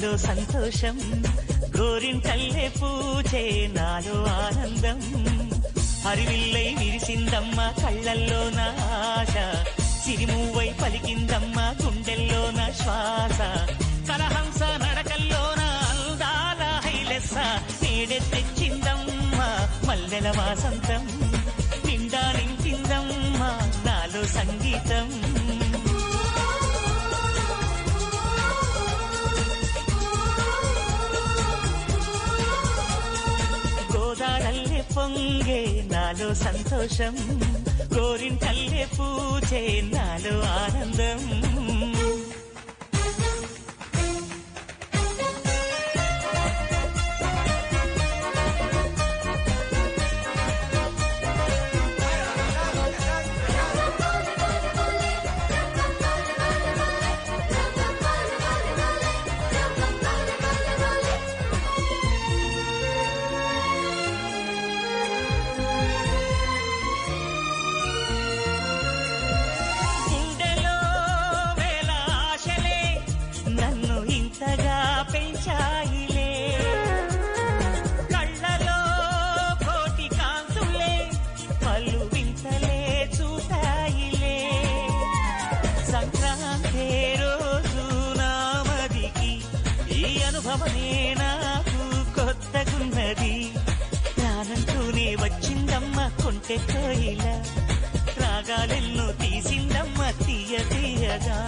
నాలో సంతోషం గోరింటల్లే పూచే నాలో ఆనందం హరివిల్లై విరిసిందమ్మ కళ్ళల్లో నా ఆశ సిరిమూవై పలికిందమ్మ గుండెల్లో నా శ్వాస కలహంస నడకల్లోన అందాల హైలెస్స నేడే తెచ్చిందమ్మ మల్లెల వాసంతం నిండా నింపిందమ్మ నాలో సంగీతం గోదారల్లే పొంగే నాలో సంతోషం గోరింటల్లే పూచే నాలో ఆనందం పెంచాయిలే కళ్ళలో కోటి కాంతులే పలు వింతలే చూతాయిలే సంక్రాంతి రోజు నామదికి ఈ అనుభవమే నాకు కొత్తగున్నది రానంటూనే వచ్చిందమ్మ కొంటె కోయిల రాగాలెన్నో తీసిందమ్మ తీయ తీయగా